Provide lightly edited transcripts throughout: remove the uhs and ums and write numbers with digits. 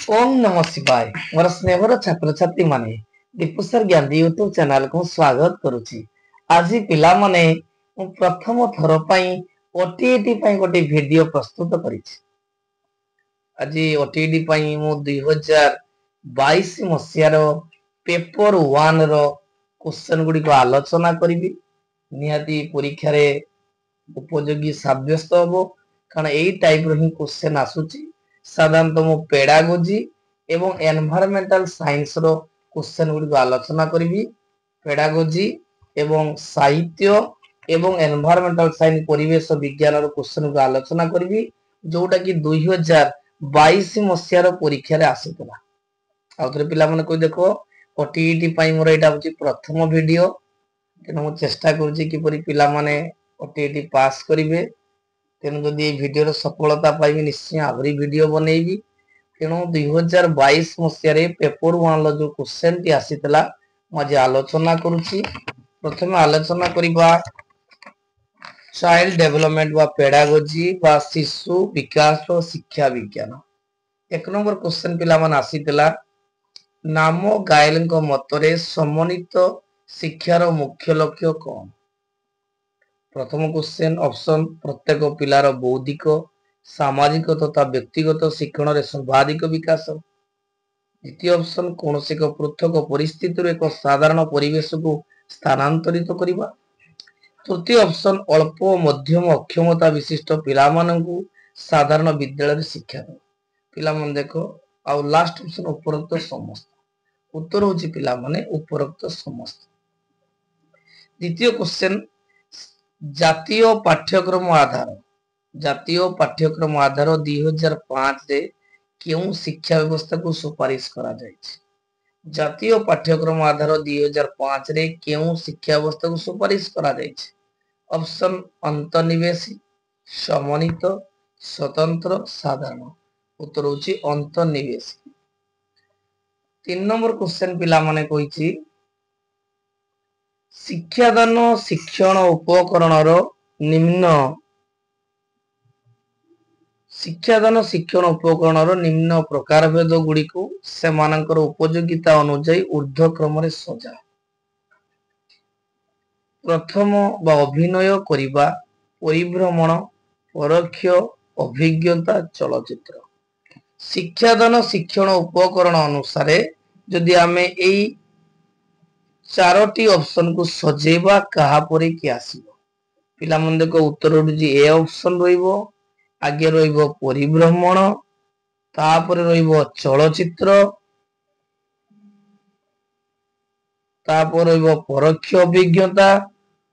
ओम नमः शिवाय मोर स्नेहर छात्र छात्री माने दीपुसर ज्ञान यूट्यूब चैनल को स्वागत करुछि। आज पिला माने प्रथम थर पई ओटीईटी पई गोटे वीडियो प्रस्तुत करिछि। आज ओटीईटी पई मु 2022 मसियार पेपर 1 रो क्वेश्चन गुडी को आलोचना करिवि। निहाती परीक्षा रे उपयोगी साब्यस्त होबो कारण एई टाइप रो ही क्वेश्चन आसुछि। साधारणतः मु पेडागोजी एवं एनवायरमेंटल साइंस रो क्वेश्चन गुडी को आलोचना करिवि। पेडागोजी एवं साहित्य एवं एनवायरमेंटल साइंस परिवेश विज्ञान रो क्वेश्चन को आलोचना करिवि जोटा कि 2022 मसियार परीक्षा रे आसीतला। आउथरे पिला माने कोइ देखो ओटीईटी पई मोर एटा होची प्रथम वीडियो तेनो मु चेष्टा करूची कि परि पिला माने ओटीईटी पास करिवे। तेनु जदि ए वीडियो सफलता पाइबे निश्चय आवरी वीडियो बनेइबी। तेनु 2022 मसियारे पेपर 1 लो जो क्वेश्चन टी आसीतला मजे आलोचना करूची। प्रथमे आलोचना करिबा चाइल्ड डेवलपमेंट वा पेडागोजी वा शिशु विकास व शिक्षा विज्ञान। एक नंबर क्वेश्चन पिला मन आसीतला नामो गायलन को मतरे समन्वित शिक्षार मुख्य लक्ष्य कोन। प्रथम क्वेश्चन ऑप्शन प्रत्येक पिलार बौद्धिक सामाजिक तथा व्यक्तिगत शिक्षण रे सर्वाधिक विकास। द्वितीय ऑप्शन कौन से पृथक परिस्थिति एक साधारण परिवेश को स्थानांतरित करिबा। तृतीय ऑप्शन अल्प मध्यम अक्षमता विशिष्ट पिला माननकु साधारण विद्यालय शिक्षा दो। पिला मन देखो आ लास्ट ऑप्शन उपरोक्त समस्त। उत्तर होची पिला माने उपरोक्त समस्त। द्वितीय क्वेश्चन जातीय पाठ्यक्रम आधार 2005 रे केउ शिक्षा व्यवस्था को सुपारिश करा जायछि। जातीय पाठ्यक्रम आधार 2005 रे केउ शिक्षा व्यवस्था को सुपारिश करा जायछि। ऑप्शन अंतर्निवेशी समन्वित स्वतंत्र साधारण। उत्तर होची अंतर्निवेशी। 3 नंबर क्वेश्चन पिला माने कहिछि शिक्षादान शिक्षण उपकरण रो निम्न प्रकार भेद गुडी को सेमानकर उपयोगिता अनुसार ऊर्ध्व क्रम रे सजा। प्रथम बा अभिनय करिबा परिभ्रमण परोक्ष अभिज्ञता चलचित्र। शिक्षादान शिक्षण उपकरण अनुसार जदि आमे एई चारोटी ऑप्शन को सजेबा कहा परे कि आसीबो। पिला मन देखो उत्तर होची ए ऑप्शन रहिबो। आगे रहिबो परिभ्रमण तापर रहिबो चलचित्र तापर रहिबो परोक्ष अभिज्ञता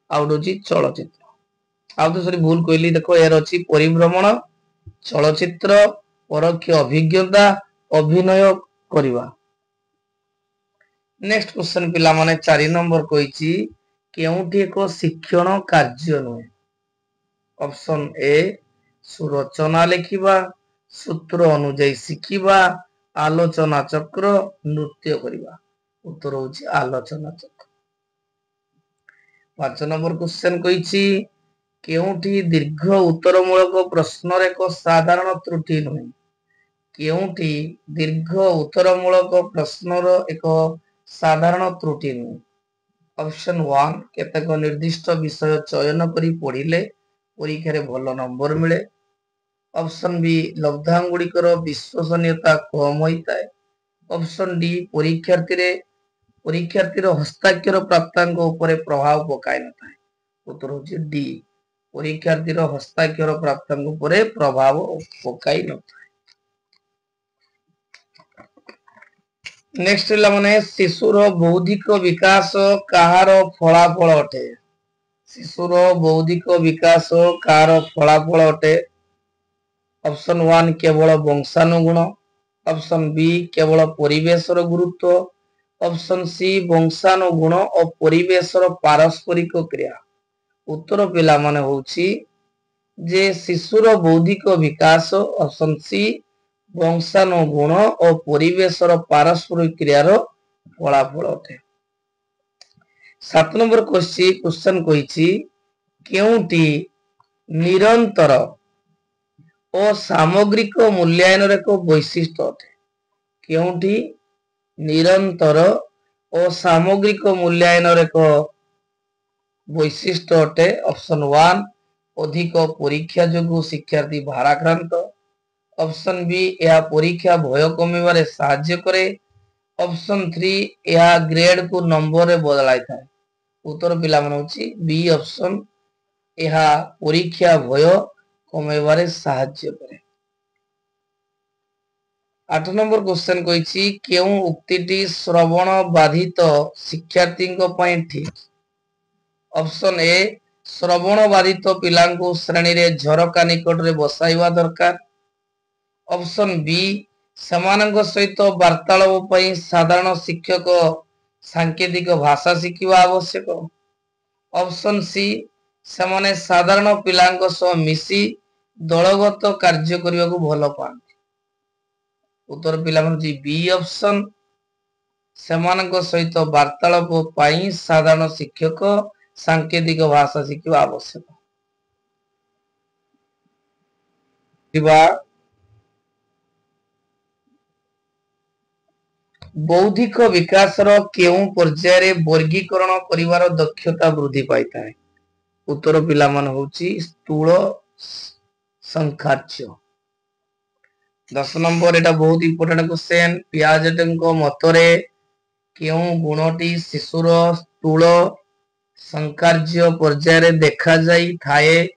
आउडोची चलचित्र। आउ तो सरी भूल कहली देखो यार अछि परिभ्रमण चलचित्र परोक्ष अभिज्ञता अभिनय करिबा। नेक्स्ट क्वेश्चन पिला माने 4 नंबर कहिछि केउठी एको शिक्षण कार्य नय। ऑप्शन ए सुरचना लिखिबा सूत्र अनुଯାयी शिखिबा आलोचना चक्र नृत्य करिबा। उत्तर होछि आलोचना चक्र। 5 नंबर क्वेश्चन कहिछि केउठी दीर्घ उत्तरमूलक प्रश्न रे एक साधारण त्रुटि नय। केउठी दीर्घ उत्तरमूलक प्रश्न रो एक साधारण त्रुटि नय। ऑप्शन 1 केतक निर्दिष्ट विषय चयन करी पढ़िले परीक्षा रे भलो नंबर मिले। ऑप्शन बी लब्धांग गुडिकर विश्वसनीयता कम होइताय। ऑप्शन डी परीक्षार्थी हस्ताक्षर प्राप्तांक उपरे प्रभाव पकाय नथाय। उत्तर होची डी परीक्षार्थी हस्ताक्षर प्राप्तांक उपरे प्रभाव पकाय नथाय। नेक्स्ट माने शिशुर बौद्धिक विकास कहार फलाफल अटे। शिशुर बौद्धिक विकास कहार फलाफल अटे। ऑप्शन 1 केवल वंशानुगुण। ऑप्शन बी केवल परिवेशर गुरुत्व। ऑप्शन सी वंशानुगुण और परिवेशर पारस्परिक क्रिया। उत्तर पिला माने होची जे शिशुर बौद्धिक विकास ऑप्शन सी वंशानुगुण और परिवेशर पारस्परिक क्रियार फलाफल अटे। 7 नंबर क्वेश्चन कहिछि केउटी निरंतर और सामग्रिक मूल्यांकन एक वैशिष्ट्य अटे। केउंठी निरंतर और सामग्रिक मूल्यांकन एक वैशिष्ट्य अटे। ऑप्शन 1 अधिक परीक्षा जोगु शिक्षार्थी भाराक्रांत। ऑप्शन बी यह परीक्षा भय कमेबारे साहाय्य करे। ऑप्शन 3 यह ग्रेड को नंबर रे बदलाई थाए। उत्तर पिला मन होची बी ऑप्शन यह परीक्षा भय कमेबारे साहाय्य करे। 8 नंबर क्वेश्चन कहिछि केउ उक्तिटी श्रवण बाधित शिक्षार्थी को पई ठीक। ऑप्शन ए श्रवण बाधित पिलांको श्रेणी रे झरका निकट रे बसाइवा दरकार। ऑप्शन बी समानक सहित वार्तालाप पई साधारण शिक्षक सांकेतिक भाषा शिखिबा आवश्यक। ऑप्शन सी समाने साधारण पिलांको सह मिसी दलगत कार्य करिया को भलो पान। उत्तर पिला मन जी बी ऑप्शन समानक सहित वार्तालाप पई साधारण शिक्षक सांकेतिक भाषा शिखिबा आवश्यक। बौद्धिक विकास केउं पर्याय वर्गीकरण करिवार दक्षता वृद्धि पाई थाए। उत्तर पिला मन होची स्थूल संखार्य। 10 नंबर एटा बहुत इंपोर्टेंट क्वेश्चन। पियाजेटଙ୍କ मतरे केउं गुणटी शिशुर स्थूल संखार्य पर्याय देखा जाई थाए।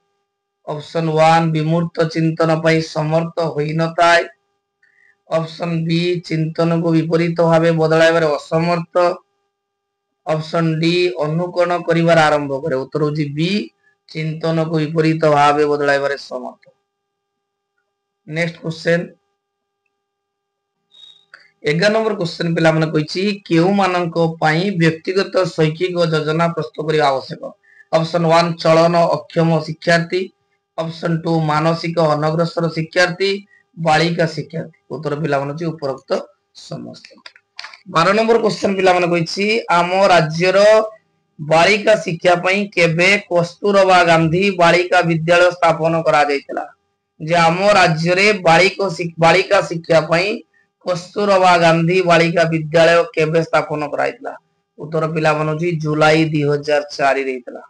ऑप्शन 1 विमूर्त चिंतन पई समर्थ होई न थाए। ऑप्शन बी चिंतन को विपरीत भावे बदलाइबार असमर्थ। ऑप्शन डी अनुकरण करिवार आरंभ करे। उत्तर होची बी चिंतन को विपरीत भावे बदलाइबार समर्थ। नेक्स्ट क्वेश्चन 11 नंबर क्वेश्चन पिला मन कहिछि केउ मानक पई व्यक्तिगत शैक्षिक योजना प्रस्तुत करिवा आवश्यक। ऑप्शन 1 चलन अक्षम शिक्षार्थी। ऑप्शन 2 मानसिक अनग्रसर शिक्षार्थी बालिका शिक्षार्थी। उत्तर पिला मन छि उपरोक्त समस्त। 12 नंबर क्वेश्चन पिला मन कहिछि आम राज्यर बालिका शिक्षा पई केबे कस्तूरबा गांधी बालिका विद्यालय स्थापन करा जायतिला। जे आम राज्य रे बालिका शिक्षा पई कस्तूरबा गांधी बालिका विद्यालय केबे स्थापन कराइतला। उत्तर पिला मन छि जुलाई 2004 रे हितला।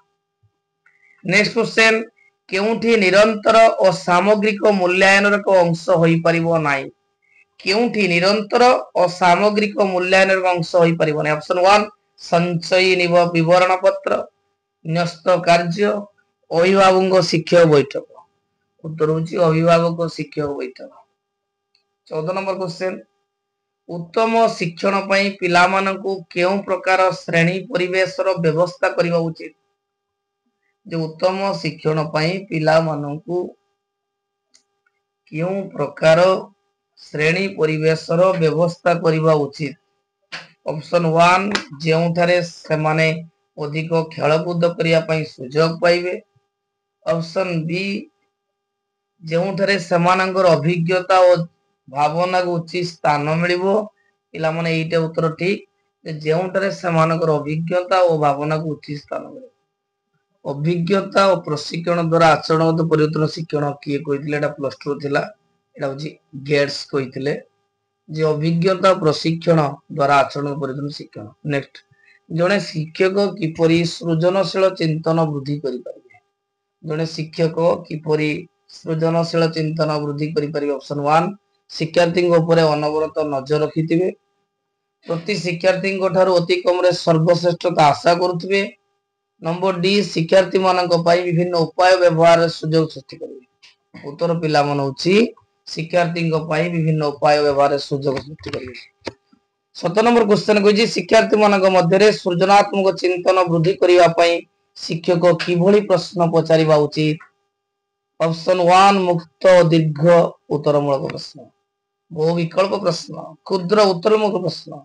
नेक्स्ट क्वेश्चन केउंठी निरंतर और सामग्रिक मूल्यांकन रो अंश होई परिबो नाही। केउंठी निरंतर और सामग्रिक मूल्यांकन रो अंश होई परिबो नाही। ऑप्शन 1 संचयी विवरण पत्र न्यस्त कार्य अभिभावक शिक्षक बैठक। उत्तर होची अभिभावक शिक्षक बैठक। 14 नंबर क्वेश्चन उत्तम शिक्षण पई पिला मानकु केउ प्रकार श्रेणी परिवेश रो व्यवस्था करिवा उचित। जो उत्तम शिक्षण पई पिला मानकु केउ प्रकार श्रेणी परिवेश रो व्यवस्था करिवा उचित। ऑप्शन 1 जेउठारे सेमाने अधिक खेलकूद करिया पई सुयोग पाइबे। ऑप्शन बी जेउठारे सेमानकर अभिज्ञता और भावना को उचित स्थान मिलिबो। पिला माने एटा उत्तर ठीक जेउठारे सेमानकर अभिज्ञता और भावना को उचित स्थान मिलिबो। अभिज्ञता और प्रशिक्षण द्वारा आचरणगत परिवर्तन शिक्षण किए कहितले एटा प्लस 2 थिला। एटा होची गेट्स कहितले जे अभिज्ञता प्रशिक्षण द्वारा आचरण परिवर्तन शिक्षण। नेक्स्ट जने शिक्षक किपरि सृजनशील चिंतन वृद्धि करि परिबे। जने शिक्षक किपरि सृजनशील चिंतन वृद्धि करि परिबे। ऑप्शन 1 शिक्षार्थी ऊपर अनवरत नजर रखिथिबे। प्रति शिक्षार्थी ठारू अति कम रे सर्वश्रेष्ठता आशा करुथिबे। नंबर डी शिक्षार्थी मानक पई विभिन्न उपाय व्यवहार सुयोग सृष्टि करिवे। उत्तर पिला मन होची शिक्षार्थी पई विभिन्न उपाय व्यवहार सुयोग सृष्टि करिवे। 7 नंबर क्वेश्चन कहिछि शिक्षार्थी मानक मध्य रे सृजनात्मक चिंतन वृद्धि करिवा पई शिक्षक किभଳି प्रश्न पचारिबा उचित। ऑप्शन 1 मुक्त दीर्घ उत्तरमूलक प्रश्न। बहु विकल्प प्रश्न क्षुद्र उत्तरमूलक प्रश्न।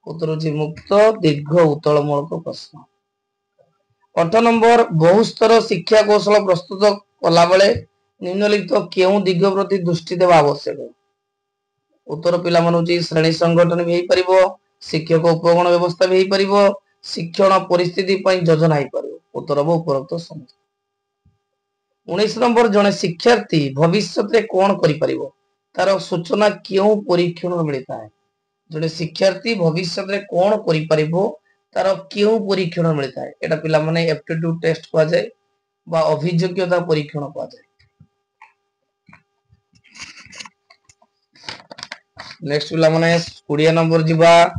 उत्तर होछि मुक्त दीर्घ उत्तरमूलक प्रश्न। 8 नंबर बहुस्तर शिक्षा कौशल प्रस्तुत कला बेले निम्नलिखित केउ दिग प्रति दृष्टि देवा आवश्यक। उत्तर पिला मन होछि श्रेणी संगठन भी परिबो शिक्षक उपगण व्यवस्था भी परिबो शिक्षण परिस्थिति पई योजना ही परिबो। उत्तर हो उपरोक्त समस्त। 19 नंबर जने शिक्षार्थी भविष्य रे कोन करि परिबो तार सूचना केउ परीक्षण मिलता है। जड़े शिक्षार्थी भविष्य में कौन करि परिबो तार केउ परीक्षण मिलता है एटा पिला माने एप्टीट्यूड टेस्ट को जाय बा अभियोग्यता परीक्षण को जाय। नेक्स्ट पिला माने 20 नंबर जिबा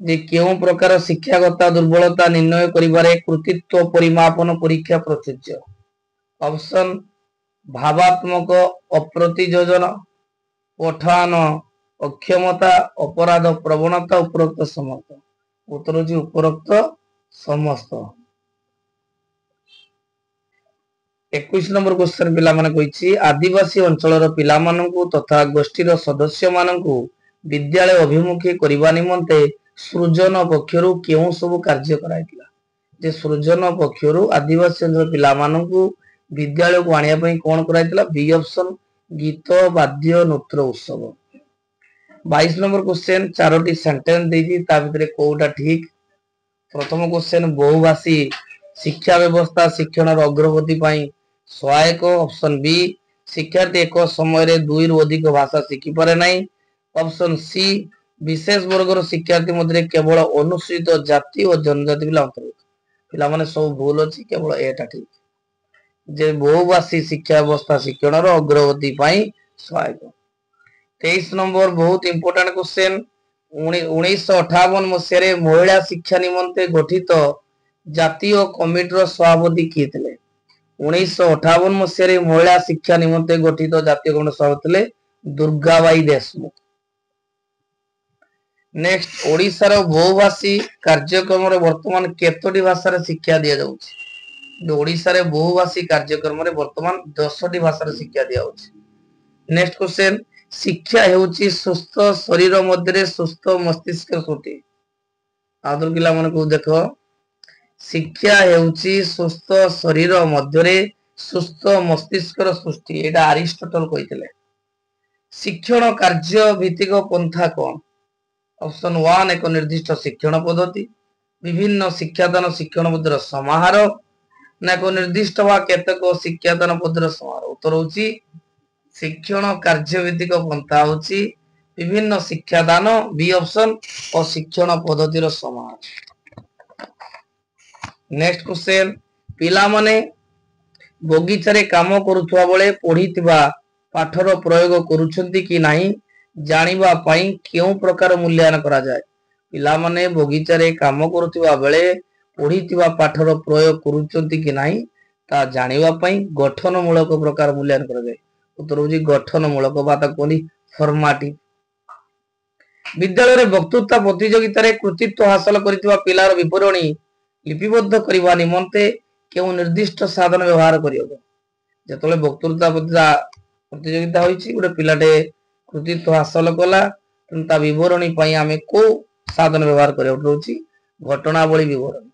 जे केउ प्रकार शिक्षागत दुर्बलता निर्णय करिबारे कृतित्व परिमापन परीक्षा प्रचुर्य। ऑप्शन भावात्मक अप्रतियोजन पठान अक्षमता अपराध प्रवणता उपरोक्त समस्त। उत्तर होची उपरोक्त समस्त। 21 नंबर क्वेश्चन पिला माने कहिछि आदिवासी अंचलर पिला माननकु तथा गोष्ठीर सदस्य माननकु विद्यालय अभिमुखी करिबा निमंते सृजन पक्षरु केउ सब कार्य कराइतिला। जे सृजन पक्षरु आदिवासी अंचल पिला माननकु विद्यालय को आनिया पई कोन कराइतिला बी ऑप्शन गीत वाद्य नृत्य उत्सव। 22 नंबर क्वेश्चन चारोटी सेंटेंस देजी ता भितरे कोउटा ठीक। प्रथम क्वेश्चन बहुभाषी शिक्षा व्यवस्था शिक्षण अग्रगति पई सहायक। ऑप्शन बी शिक्षार्थी एक समय रे दुई रु अधिक भाषा शिखि पारे नाही। ऑप्शन सी विशेष वर्गर शिक्षार्थी मध्ये केवल अनुसूचित जाति और जनजाति पिला अंतर्गत। पिला माने सब भूल अछि केवल एटा ठीक जे बहुभाषी शिक्षा व्यवस्था शिक्षण अग्रगति पई सहायक। 23 नंबर बहुत इंपोर्टेंट क्वेश्चन 1958 मसीह महिला शिक्षा निमंते गठित जातीय कमिटीर सभापति किए थे। 1958 मसीह महिला शिक्षा निमंते गठित जातीय कमिटी सभापति थे दुर्गाबाई देशमुख। नेक्स्ट ओडिशार बहुभाषी कार्यक्रम रे वर्तमान केतोटी भाषा रे शिक्षा दिया जाउछि। ओडिशा रे बहुभाषी कार्यक्रम रे वर्तमान 10टी भाषा रे शिक्षा दिया जाउछि। नेक्स्ट क्वेश्चन शिक्षा हेउची सुस्थ शरीर मध्य सुस्थ मस्तिष्क सृष्टि। आदर पिला मन को देखो शिक्षा हेउची सुस्थ शरीर मध्य सुस्थ मस्तिष्क सृष्टि एटा अरिस्टोटल कहितले। शिक्षण कार्य भित्तिक पंथा कोन। ऑप्शन 1 एक निर्दिष्ट शिक्षण पद्धति विभिन्न शिक्षादान शिक्षण पद्धतिर समाहार ना एक निर्दिष्ट वा केतक शिक्षादान पद्धतिर समाहार। उत्तर होची शिक्षण कार्य भित्तिक पंथा होची विभिन्न शिक्षादान बी ऑप्शन और शिक्षण पद्धतिर समाहार। नेक्स्ट क्वेश्चन पिला माने बगीचा रे काम करूथवा बेले पढितबा पाठर प्रयोग करूछंती कि नाही जानिबा पई केउ प्रकार मूल्यांकन करा जाय। पिला माने बगीचा रे काम करूथवा बेले पढितबा पाठर प्रयोग करूछंती कि नाही ता जानिबा पई गठनमूलक प्रकार मूल्यांकन करा जाय। उत्तर होची गठनमूलक बात कोनी फॉर्मेटिव। विद्यालय रे वक्तृत्व प्रतियोगिता रे कृतित्व हासिल करितबा पिलार विवरणी लिपिबद्ध करबा निमंते केउ निर्दिष्ट साधन व्यवहार करियो। जेतले वक्तृत्व प्रतियोगिता होईची गोटे पिलाटे कृतित्व हासिल कला ता विवरणी पई आमे को साधन व्यवहार करियो होची घटनावली विवरणी।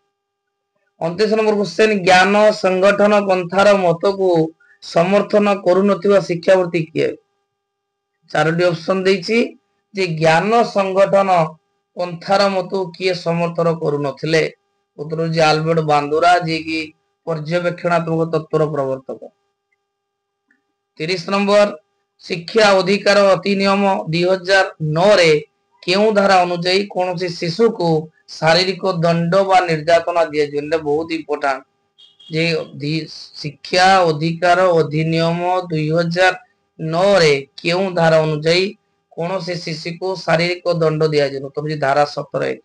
29 नंबर क्वेश्चन ज्ञान संगठन पंथार मत को समर्थन करू नथिबा शिक्षावर्ती किए। चारोटी ऑप्शन देइची जे ज्ञान संगठन पंथार मत किए समर्थन करू नथिले। उत्तर जे अल्बर्ट बांदुरा जे की पर्यवेक्षणात्मक तत्वर प्रवर्तक। 30 नंबर शिक्षा अधिकार अधिनियम 2009 रे केउ धारा अनुसार कोनोसी शिशु को शारीरिक दंड बा निर्यातना दिया जेने बहुत इंपोर्टेंट जे शिक्षा अधिकार अधिनियम 2009 रे केउ धारा अनुसार कोनोसी शिशु को शारीरिक दंड दिया जेनो तो जे धारा 17।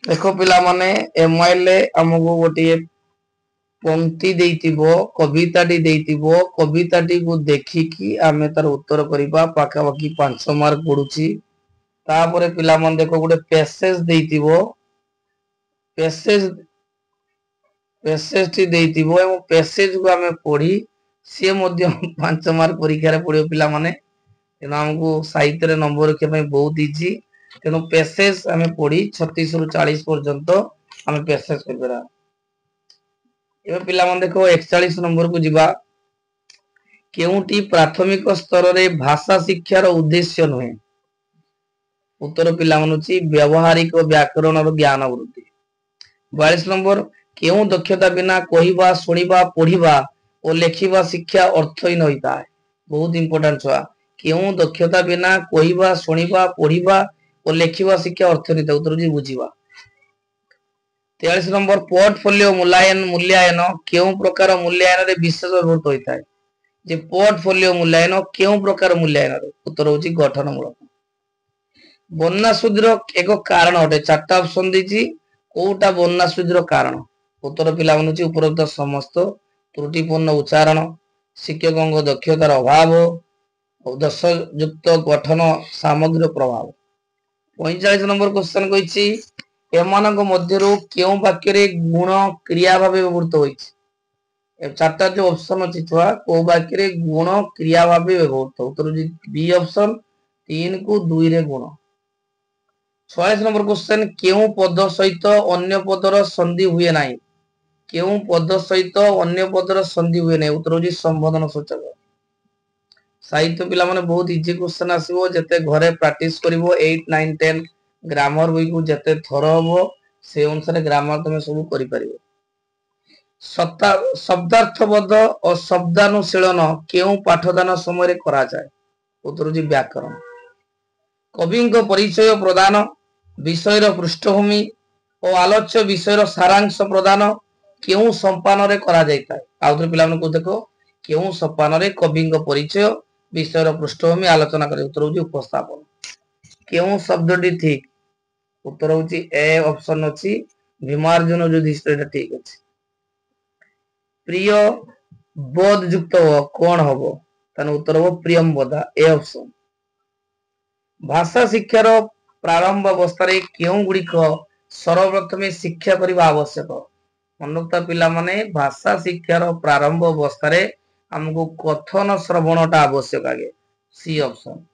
देखो पिला माने एमआईएल हमको गोटे पंक्ति देइतिबो कविताटी देइतिबो कविताटी को देखिकी आमे तार उत्तर करिबा पाखा पाखी 5 मार्क पडुची। तापरे पिला मन देखो गोटे पैसेज देइतिबो पैसेज टी देइतिबो एवं पैसेज को आमे पढी से मध्य 5 मार्क परीक्षा रे पडियो पिला माने तेना हमको साहित्य रे नंबर रखे पई बहुत इजी तेनो पैसेज आमे पढी 36 रु 40 पर्यंत आमे पैसेज करबेरा। ए पिला मन देखो 41 नंबर को जिबा केउटी प्राथमिक स्तर रे भाषा शिक्षार उद्देश्य नहे। उत्तर पिला मनुची व्यवहारिक व्याकरण और ज्ञान वृद्धि। 42 नंबर केउ दक्षता बिना कहिबा सुनिबा पढिबा और लेखिबा शिक्षा अर्थहीन होइता है। बहुत इंपोर्टेंट छुआ केउ दक्षता बिना कहिबा सुनिबा पढ़िबा और लेखिबा शिक्षा अर्थनीति उत्तर होची बुझिबा। 43 नंबर पोर्टफोलियो मूल्यांकन केउ प्रकार मूल्यांकन रे विशेष व्यवहृत होइताय जे पोर्टफोलियो मूल्यांकन केउ प्रकार मूल्यांकन उत्तर होची गठनमूलक। बन्ना सुधीर एक कारण अटे चारटा ऑप्शन देछि कोउटा बन्ना सुधीर कारण उत्तर पिला मानुची उपरोक्त समस्त त्रुटिपूर्ण उच्चारण शिक्षकों दक्षतार अभाव दश युक्त गठन सामग्री प्रभाव। 45 नंबर क्वेश्चन कहिछि एमानक मध्यरु केउ वाक्य रे गुण क्रिया भाव व्यवहृत होइछि ए चारटा जो ऑप्शन अछि छुआ को वाक्य रे गुण क्रिया भाव व्यवहृत उत्तर बी ऑप्शन 3 को 2 रे गुण। 46 नंबर क्वेश्चन केउ पद सहित अन्य पदर संधि हुए नाही केउ पद सहित अन्य पदर संधि हुए नाही उत्तर होची संबोधन सूचक। साहित्य पिला माने बहुत इजी क्वेश्चन आसीबो जते घरे प्रैक्टिस करिवो 8 9 10 ग्रामर बई को जते थरो हबो से अनुसार ग्रामर तमे सब करि परिबो। शब्दार्थबोध और शब्दानुशीलन केउ पाठदान समय रे करा जाय उत्तर होची व्याकरण। कवि को परिचय प्रदान विषयर पृष्ठभूमि और आलोच्य विषयर सारांश प्रदान केउ संपान रे करा जायता आउथरे पिला मन को देखो केउ संपान रे कवि को परिचय विषयर पृष्ठभूमि आलोचना करे उत्तर होची उपस्थापन। केउ शब्दटी ठीक उत्तर होची ए ऑप्शन अछि भीमार्जुन युधिष्ठिर ठीक अछि। प्रिय बोध युक्त कोन हबो तने उत्तर हो प्रियमवदा ए ऑप्शन। भाषा शिक्षार प्रारंभ अवस्था रे केउ गुडी को सर्वप्रथमे शिक्षा करिबा आवश्यक मनोक्ता पिला माने भाषा शिक्षार प्रारंभ अवस्था रे हमको कथन श्रवणटा आवश्यक आगे सी ऑप्शन।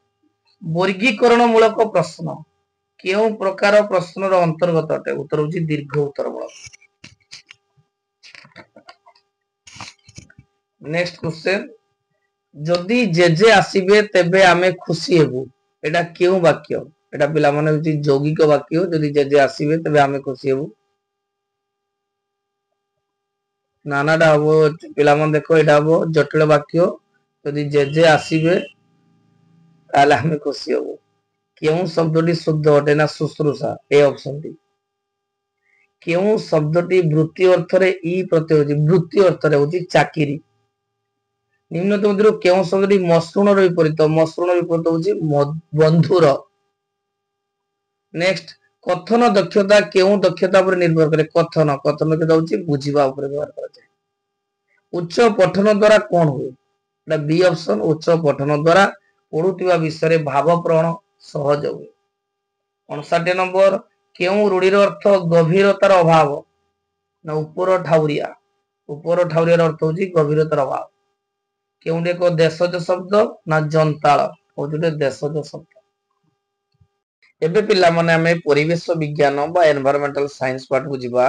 वर्गीकरण मूलक प्रश्न केउ प्रकार प्रश्न रो अंतर्गत अटे उत्तर होची दीर्घ उत्तर मूलक। नेक्स्ट क्वेश्चन जदि जेजे आसीबे तेबे आमे खुशी हेबु एटा केउ वाक्य एटा पिला माने होची यौगिक वाक्य जदि जेजे आसीबे तेबे आमे खुशी हेबु नानाडा हबो पिला मन देखो एटा हबो जटिल वाक्य जदि जेजे आसीबे ताले आमे खुशी हेबु। केउ शब्दटी शुद्ध अटे ना शुश्रूषा ए ऑप्शन डी। केउ शब्दटी वृत्ति अर्थ रे ई प्रत्यय होची वृत्ति अर्थ रे होची चाकिरी। निम्नतम मध्यरु केउ शब्दटी मसृण रो विपरीत होची बंधुर। नेक्स्ट कथन दक्षता केउ दक्षता पर निर्भर करे कथन दक्षता होची बुझिबा ऊपर व्यवहार करा जाय। उच्च पठन द्वारा कोन होय एटा बी ऑप्शन उच्च पठन द्वारा पढुतिबा विषय रे भावप्रण सहज होय। 59 नंबर केउ रूढ़ीर अर्थ गभीरतार अभाव ना ऊपर ठाउरिया अर्थ होची गभीरतार अभाव। केउटे को देशज शब्द ना जंताळ होजुटे देशज शब्द। एबे पिला माने हमें परिवेश विज्ञान बा एनवायरमेंटल साइंस पार्ट को जिबा।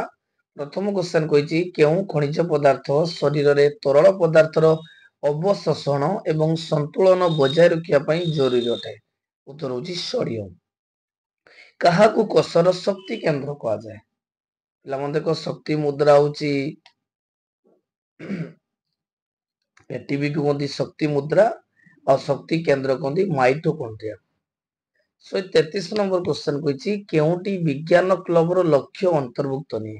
प्रथम क्वेश्चन कहिछि केउ खनिज पदार्थ शरीर रे तरल पदार्थर अवशोषण एवं संतुलन बजाय रखिया पई जरूरी अटे उत्तर होची सोडियम। कहा को कोषर शक्ति केंद्र कहा जाय पिला मन देखो शक्ति मुद्रा होची एटीबी को कोंदी शक्ति मुद्रा और शक्ति केंद्र कोंदी माइटोकॉन्ड्रिया। 133 नंबर क्वेश्चन कहिछि केउटी विज्ञान क्लब रो लक्ष्य अंतर्भुक्त नि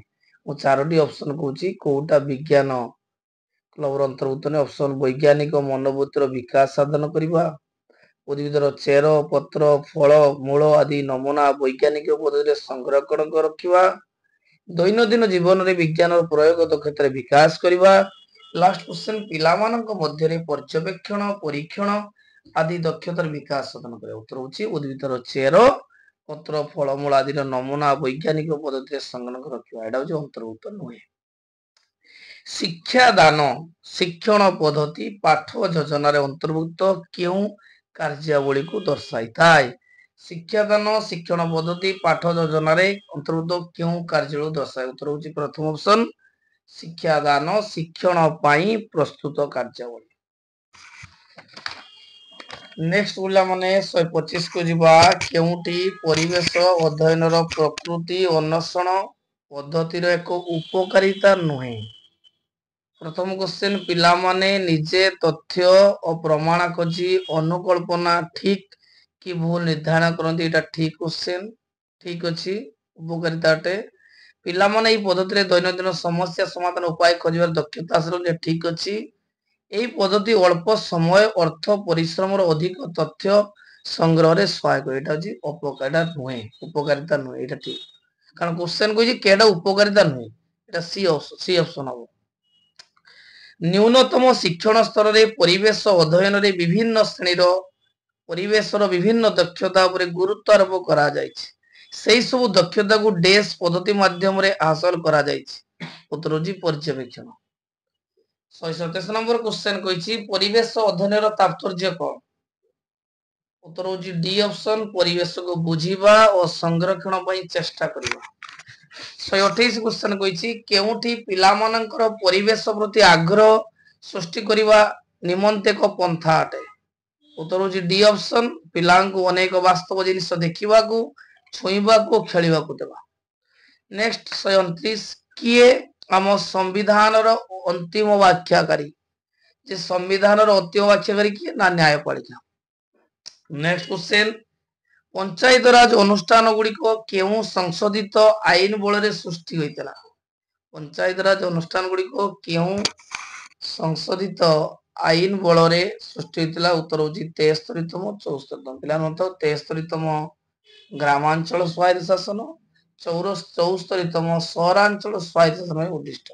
मु चारोटी ऑप्शन कहूची कोउटा विज्ञान क्लब रो अंतर्भुक्त नि ऑप्शन वैज्ञानिक मनोबुद्धिर विकास साधन करिबा उद्भिदर चेर पत्र फल मूल आदि नमूना वैज्ञानिक पद्धति संग्रह कर रखिबा दैनंदिन जीवन रे विज्ञान प्रयोग दक्षता रे विकास करिबा। लास्ट क्वेश्चन पिला मानक मध्य रे पर्यवेक्षण परीक्षण आदि दक्षतार विकास साधन करे उत्तर होची उद्भिदर चेर पत्र फल मूल आदि नमूना वैज्ञानिक पद्धति संग्रह कर रखिबा एटा होची अंतर्भुक्त नहे। शिक्षादान शिक्षण पद्धति पाठ योजना रे अंतर्भुक्त केउ कार्यावली को दर्शाई थाए शिक्षादान शिक्षण पद्धति पाठ योजना रे अंतर्भुक्त केउ कार्यावली दर्शाई उत्तर होची प्रथम ऑप्शन शिक्षादान शिक्षण पाई प्रस्तुत कार्यावली। नेक्स्ट बुला माने 125 को जिबा केउटी परिवेश अध्ययन रो प्रकृति अन्वेषण पद्धति रो एक उपकारिता नहे प्रथम क्वेश्चन पिला माने निजे तथ्य और प्रमाण खोजी अनुकल्पना ठीक कि भूल निर्धारण करती एटा ठीक क्वेश्चन ठीक अछि उपकारिता अटे पिला माने ई पद्धति रे दैनंदिन समस्या समाधान उपाय खोजिबार दक्षता हासिल जे ठीक अछि एई पद्धति अल्प समय अर्थ परिश्रम अधिक तथ्य संग्रह रे सहायक एटा अछि अपकारिता नुहे उपकारिता नुहे एटा ठीक कारण क्वेश्चन को केडा उपकारिता नुहे एटा सी ऑप्शन हो न्यूनतम शिक्षण स्तर रे परिवेश अध्ययन रे विभिन्न श्रेणी परिवेशर विभिन्न दक्षता उपरे गुरुत्व आरोप करा जायछि सेही सब दक्षता को डेस पद्धति माध्यम रे हासिल करा जायछि उत्तर होछि पर्यवेक्षण 127 नंबर क्वेश्चन कहिछि परिवेश अध्ययन रो तात्पर्य कोन उत्तर होछि डी ऑप्शन परिवेश को बुझिबा और संरक्षण पई चेष्टा करबा 128 क्वेश्चन कहिछि केउठी पिला मानकर परिवेश प्रति आग्रह सृष्टि करबा निमंते को पंथा अटे उत्तर होछि डी ऑप्शन पिलांको अनेक वास्तव जिनिस देखिबा को छुईबा को खेलिबा को देबा नेक्स्ट 129 किए आम संविधान रो अंतिम व्याख्याकारी जे संविधान रो अंतिम व्याख्याकारी किए ना न्यायपालिका नेक्स्ट क्वेश्चन पंचायत राज अनुष्ठान गुडी को केउ संशोधित आईन बल रे सृष्टि होइतला पंचायत राज अनुष्ठान गुडी को केउ संशोधित आईन बल रे सृष्टि होइतला उत्तर होछि 73तम 74तम पिला नतो 73तम ग्रामांचल स्वायत्त शासन 74तम सहरांचल स्वायत्त शासन में उद्दिष्ट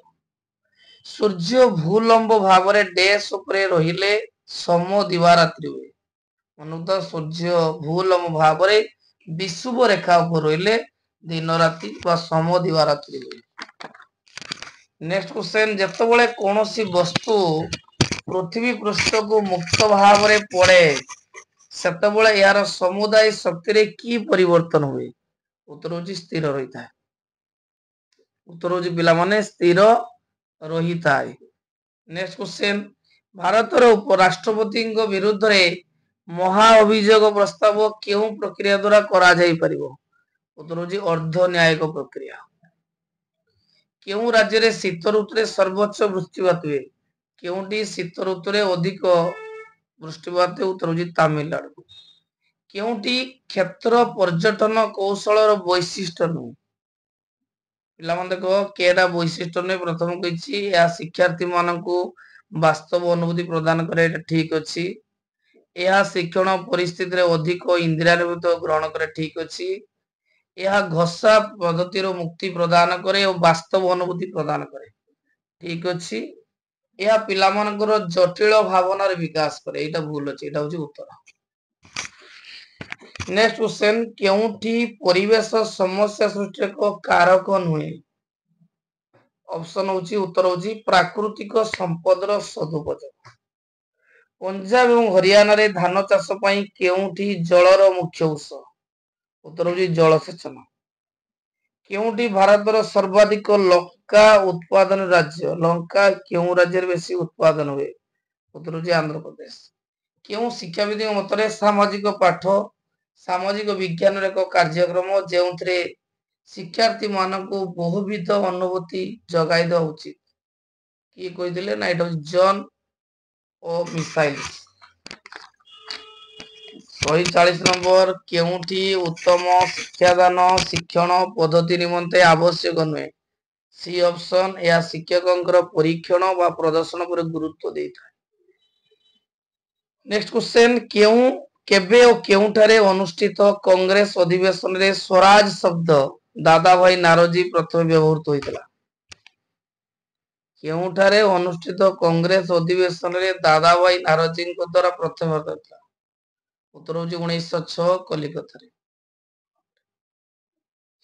सूर्य भूलंब भाव रे डैश उपरे रहिले सम दिवारात्रि हुए अनुत सूर्य भूलंब भाव रे विषुव रेखा उपर रहिले दिन राति बा सम दिवारात्रि हुए नेक्स्ट क्वेश्चन जेतबेले कोनोसी वस्तु पृथ्वी पृष्ठ को मुक्त भाव रे पड़े सेतबेले यार समुदाय शक्ति रे की परिवर्तन हुए उत्तर होछि स्थिर रहिता है उत्तर होछि पिला माने स्थिर रहिता है नेक्स्ट क्वेश्चन भारत रो उपराष्ट्रपति विरुद्ध रे महा अभियोग प्रस्ताव केउ प्रक्रिया द्वारा करा जाई परिबो उत्तर होछि अर्ध न्यायिक प्रक्रिया केउ राज्य रे शीत ऋतु रे सर्वोच्च वृष्टिपात हुए केउटी शीत ऋतु रे अधिक वृष्टिपात उत्तर होछि तमिलनाडु केउटी क्षेत्र पर्यटन कौशल रो वैशिष्ट्य नु पिला मन देखो केडा वैशिष्ट्य ने प्रथम कहिछि या शिक्षार्थी मानकू वास्तव अनुभूति प्रदान करे एटा ठीक अछि यह शिक्षण परिस्थिति रे अधिक इंद्रियानुभूत ग्रहण करे ठीक अछि यह घोषा पद्धति रो मुक्ति प्रदान करे और वास्तव अनुभूति प्रदान करे ठीक अछि यह पिला मानकर जटिल भावना रे विकास करे एटा भूल अछि एटा होछि उत्तर नेक्स्ट क्वेश्चन केउठी परिवेश समस्या सृष्टि को कारक नुहे ऑप्शन होछि उत्तर होछि प्राकृतिक संपद रो सदुपयोग पंजाब एवं हरियाणा रे धान चाष पई केउठी जल रो मुख्य उत्स उत्तर होछि जलसेचन केउठी भारत रो सर्वाधिक लंका उत्पादन राज्य लंका केउ राज्य रे बेसी उत्पादन हुए उत्तर होछि आंध्र प्रदेश केउ शिक्षाविद मतरे सामाजिक पाठ सामाजिक विज्ञान रे एक कार्यक्रम जेउथरे शिक्षार्थी मानकू बहुविध अनुभूति जगाई द उचित की कहिदिले ना इट जॉन ओ मिसाइल 140 नंबर केउठी उत्तम शिक्षादान शिक्षण पद्धति निमंते आवश्यक नुहे सी ऑप्शन या शिक्षकंकर परीक्षण वा प्रदर्शन पर गुरुत्व देता नेक्स्ट क्वेश्चन केउ केबे और केउठारे अनुष्ठित कांग्रेस अधिवेशन रे स्वराज शब्द दादा भाई नारोजी प्रथम व्यवहृत होइतला केउठारे अनुष्ठित कांग्रेस अधिवेशन रे दादा भाई नारोजी द्वारा प्रथम व्यवहृत होइतला उत्तर होछि 1906 कलिकता रे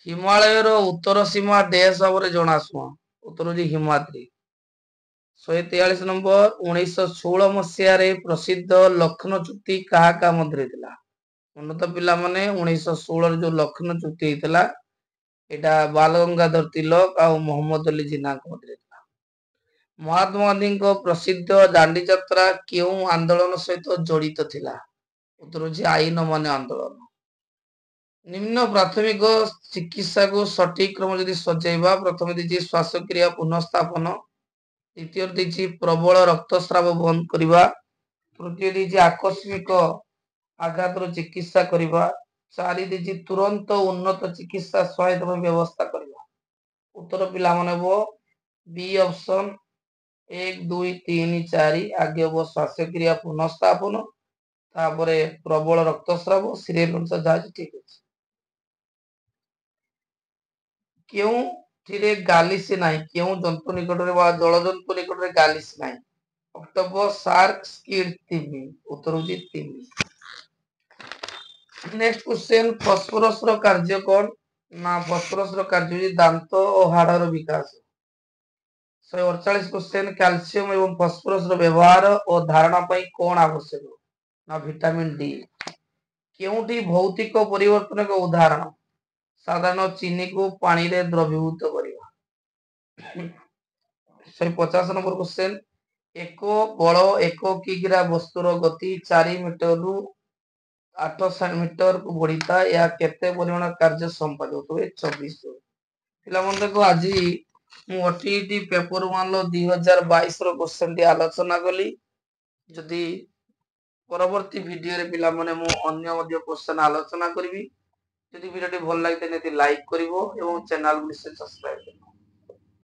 हिमालय रो उत्तर सीमा देश भाବରେ जणासुआ उत्तर होछि हिमाद्री 143 नंबर 1916 मसिया रे प्रसिद्ध लखनऊ चुक्ति कहा का मध्य थिला उन्नत पिला माने 1916 रे जो लखनऊ चुक्ति हितला एटा बाल गंगाधर तिलक आ मोहम्मद अली जिन्ना के मध्य थिला महात्मा गांधी को प्रसिद्ध दांडी यात्रा केउ आंदोलन सहित जड़ित थिला उत्तर होछि आईन माने आंदोलन निम्न प्राथमिक चिकित्सा को सटीक क्रम यदि सजेइबा प्रथम दिछि श्वासक्रिया पुनर्स्थापन द्वितीय ଦେଇଛି ପ୍ରବଳ ରକ୍ତସ୍ରାବ ବନ୍ଦ କରିବା। ତୃତୀୟ ଦେଇଛି ଆକସ୍ମିକ ଆଘାତର ଚିକିତ୍ସା କରିବା। 4 ଦେଇଛି ତୁରନ୍ତ ଉନ୍ନତ ଚିକିତ୍ସା ସହାୟତା ପାଇଁ ବ୍ୟବସ୍ଥା କରିବା। ଉତ୍ତର ପିଲାମାନେ ହେବ ବି ଅପସନ 1 2 3 4 ଆगे ହେବ ଶ୍ୱାସକ୍ରିୟା ପୁନଃସ୍ଥାପନ ତାପରେ ପ୍ରବଳ ରକ୍ତସ୍ରାବ ସିରିଏଲ ଅନୁସାରେ ଯାହା ଠିକ ଅଛି। କେଉଁଥିରେ ଗାଲିସି ନାହିଁ କେଉଁ ଜନ୍ତୁ ନିକଟରେ ବା ଜଳ ଜନ୍ତୁ ନିକଟରେ ଗାଲିସି ନାହିଁ? ଅକ୍ଟୋପସ ଶାର୍କ ସ୍କିଡ୍ ତିମି। ଉତ୍ତର ହେଉଛି ତିମି। ନେକ୍ସଟ କ୍वेश्चन ଫସ୍ଫରସ ର କାର୍ଯ୍ୟ କଣ? ନା ଫସ୍ଫରସ ର କାର୍ଯ୍ୟ ହେଉଛି ଦାନ୍ତ ଓ ହାଡର ବିକାଶ। 148 କ୍वेश्चन କ୍ୟାଲସିୟମ ଏବଂ ଫସ୍ଫରସ ର ବ୍ୟବହାର ଓ ଧାରଣା ପାଇଁ କଣ ଆବଶ୍ୟକ? ନା ଭିଟାମିନ ଡି। କେଉଁଠି ଭୌତିକ ପରିବର୍ତ୍ତନ ଏକ ଉଦାହରଣ? ସାଧାରଣ ଚିନିକୁ ପାଣିରେ ଦ୍ରବୀଭୂତ କରିବା। 150 ନମ୍ବର କ୍वेଶ୍चन ଏକ ବଳ 1 କିଗ୍ରା ବସ୍ତୁର ଗତି 4 ମିଟରରୁ 8 ମିଟରକୁ ବଢିଥାଏ ଏହା କେତେ ପରିମାଣ କାର୍ଯ୍ୟ ସମ୍ପାଦିତ ହୁଏ? 24। ପିଲାମାନେ ଦେଖ ଆଜି ମୁଁ ଓଟିଇଟି ପେପର 1 ର 2022 ର କ୍वेଶ୍चन ଟି ଆଲୋଚନା କଲି। ଯଦି ପରବର୍ତ୍ତୀ ଭିଡିଓରେ ପିଲାମାନେ ମୁଁ ଅନ୍ୟ ମଧ୍ୟ କ୍वेଶ୍चन ଆଲୋଚନା କରିବି। ଯଦି ଭିଡିଓଟି ଭଲ ଲାଗିଲେ ଲାଇକ୍ କରିବ ଏବଂ ଚ୍ୟାନେଲକୁ ନିଶ୍ଚୟ ସବସ୍କ୍ରାଇବ କରିବ।